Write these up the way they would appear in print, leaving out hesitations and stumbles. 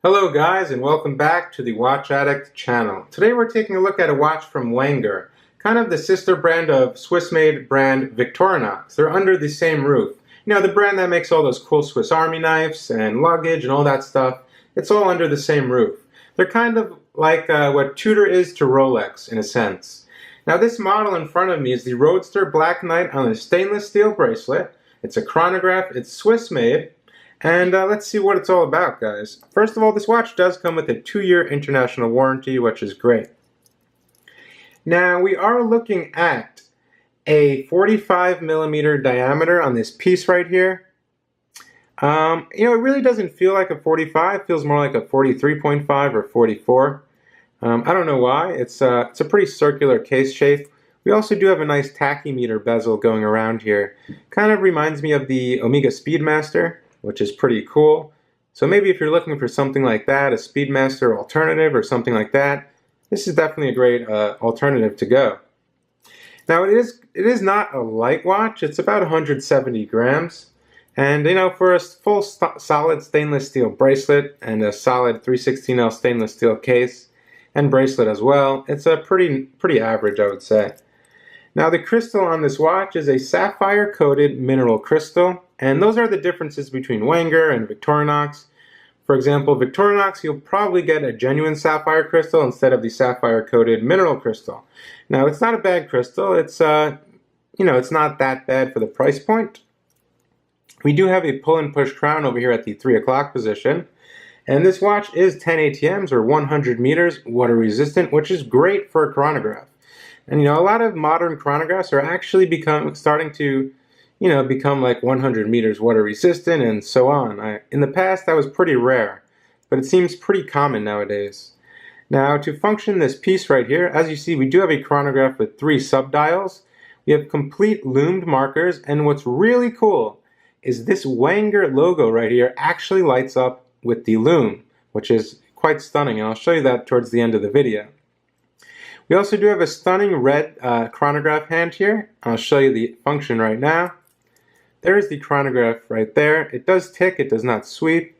Hello guys, and welcome back to the Watch Addict channel. Today we're taking a look at a watch from Wenger, kind of the sister brand of Swiss-made brand Victorinox. They're under the same roof. You know, the brand that makes all those cool Swiss Army knives and luggage and all that stuff. It's all under the same roof. They're kind of like what Tudor is to Rolex in a sense. Now this model in front of me is the Roadster Black Knight on a stainless steel bracelet. It's a chronograph, it's Swiss-made. And let's see what it's all about, guys. First of all, this watch does come with a 2-year international warranty, which is great. Now, we are looking at a 45mm diameter on this piece right here. You know, it really doesn't feel like a 45. It feels more like a 43.5 or 44. I don't know why. It's a pretty circular case shape. We also do have a nice tachymeter bezel going around here. Kind of reminds me of the Omega Speedmaster, which is pretty cool. So maybe if you're looking for something like that, a Speedmaster alternative or something like that, this is definitely a great alternative to go. Now it is not a light watch. It's about 170 grams. And you know, for a full solid stainless steel bracelet and a solid 316L stainless steel case and bracelet as well, it's a pretty average, I would say. Now the crystal on this watch is a sapphire coated mineral crystal. And those are the differences between Wenger and Victorinox. For example, Victorinox, you'll probably get a genuine sapphire crystal instead of the sapphire-coated mineral crystal. Now, it's not a bad crystal. It's, you know, it's not that bad for the price point. We do have a pull and push crown over here at the 3 o'clock position. And this watch is 10 ATMs or 100 meters water resistant, which is great for a chronograph. And, you know, a lot of modern chronographs are actually starting to become like 100 meters water resistant and so on. In the past, that was pretty rare, but it seems pretty common nowadays. Now, to function this piece right here, as you see, we do have a chronograph with 3 subdials. We have complete loomed markers, and what's really cool is this Wenger logo right here actually lights up with the loom, which is quite stunning, and I'll show you that towards the end of the video. We also do have a stunning red chronograph hand here. I'll show you the function right now. There's the chronograph right there. It does tick, it does not sweep.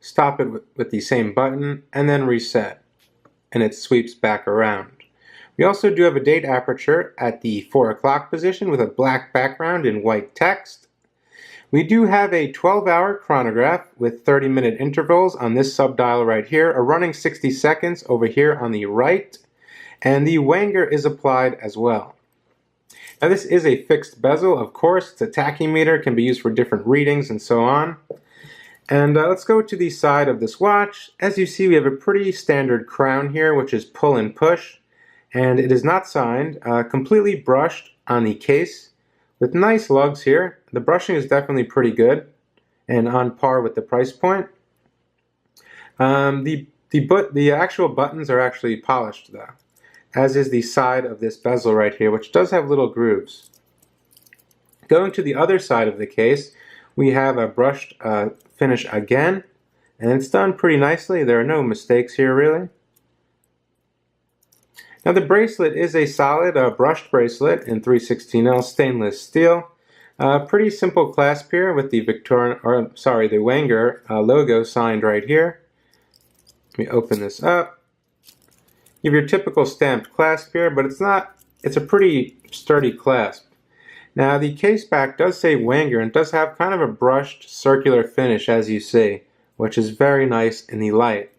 Stop it with the same button and then reset. And it sweeps back around. We also do have a date aperture at the 4 o'clock position with a black background in white text. We do have a 12-hour chronograph with 30-minute intervals on this subdial right here, a running 60 seconds over here on the right, and the Wenger is applied as well. Now this is a fixed bezel, of course. It's a tachymeter, can be used for different readings and so on. And let's go to the side of this watch. As you see, we have a pretty standard crown here, which is pull and push. And it is not signed, completely brushed on the case with nice lugs here. The brushing is definitely pretty good and on par with the price point. The actual buttons are actually polished though, as is the side of this bezel right here, which does have little grooves. Going to the other side of the case, we have a brushed finish again, and it's done pretty nicely. There are no mistakes here really. Now the bracelet is a solid brushed bracelet in 316L stainless steel. Pretty simple clasp here with the the Wenger logo signed right here. Let me open this up. You have your typical stamped clasp here, but it's a pretty sturdy clasp. Now the case back does say Wenger and does have kind of a brushed circular finish as you see, which is very nice in the light.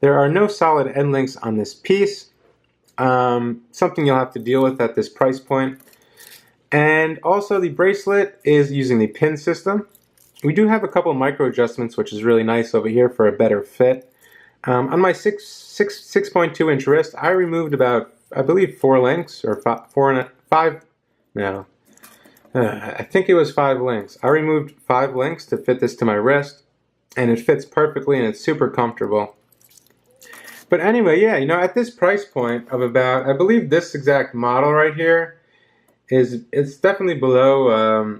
There are no solid end links on this piece, something you'll have to deal with at this price point. And also the bracelet is using the pin system. We do have a couple micro adjustments, which is really nice over here for a better fit. On my 6.2 inch wrist, I removed about, I believe, 4 links, or 5, no, I think it was 5 links. I removed 5 links to fit this to my wrist, and it fits perfectly and it's super comfortable. But anyway, yeah, you know, at this price point of about, I believe this exact model right here it's definitely below,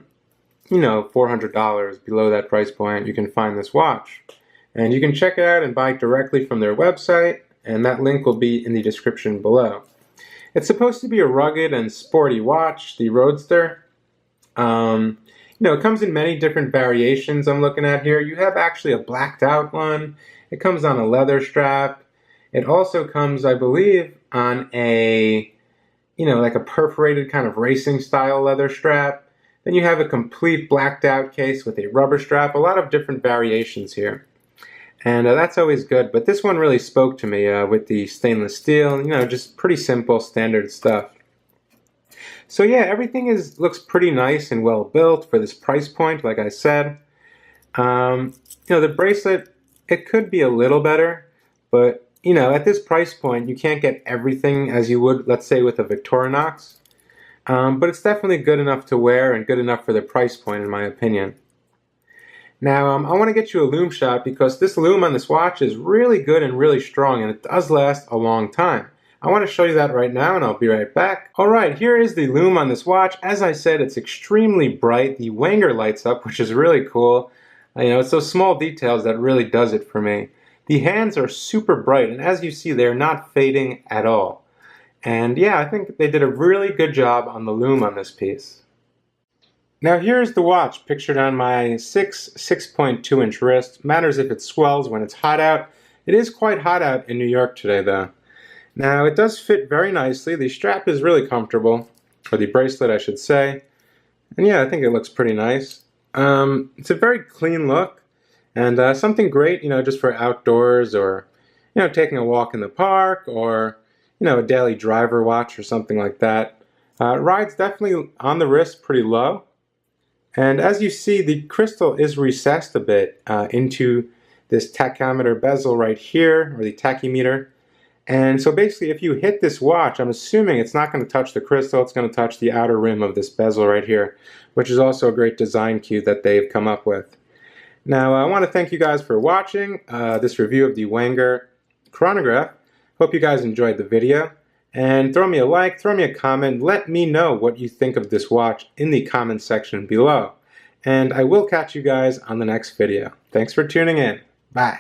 you know, $400. Below that price point, you can find this watch. And you can check it out and buy it directly from their website, and that link will be in the description below. It's supposed to be a rugged and sporty watch, the Roadster. It comes in many different variations I'm looking at here. You have actually a blacked out one. It comes on a leather strap. It also comes, I believe, on a, like a perforated kind of racing style leather strap. Then you have a complete blacked out case with a rubber strap. A lot of different variations here. And that's always good, but this one really spoke to me with the stainless steel, just pretty simple, standard stuff. So yeah, everything looks pretty nice and well built for this price point, like I said. The bracelet, it could be a little better, but at this price point, you can't get everything as you would, let's say, with a Victorinox. But it's definitely good enough to wear and good enough for the price point, in my opinion. Now, I want to get you a loom shot because this loom on this watch is really good and really strong, and it does last a long time. I want to show you that right now, and I'll be right back. Alright, here is the loom on this watch. As I said, it's extremely bright. The Wenger lights up, which is really cool. It's those small details that really does it for me. The hands are super bright, and as you see, they're not fading at all. And yeah, I think they did a really good job on the loom on this piece. Now here's the watch pictured on my 6.2 inch wrist. Matters if it swells when it's hot out. It is quite hot out in New York today though. Now it does fit very nicely. The strap is really comfortable, or the bracelet I should say. And yeah, I think it looks pretty nice. It's a very clean look and something great, just for outdoors or, taking a walk in the park or, a daily driver watch or something like that. Rides definitely on the wrist pretty low. And as you see, the crystal is recessed a bit into this tachymeter bezel right here, or the tachymeter. And so basically, if you hit this watch, I'm assuming it's not going to touch the crystal, it's going to touch the outer rim of this bezel right here, which is also a great design cue that they've come up with. Now, I want to thank you guys for watching this review of the Wenger Chronograph. Hope you guys enjoyed the video. And throw me a like, throw me a comment, let me know what you think of this watch in the comment section below. And I will catch you guys on the next video. Thanks for tuning in. Bye.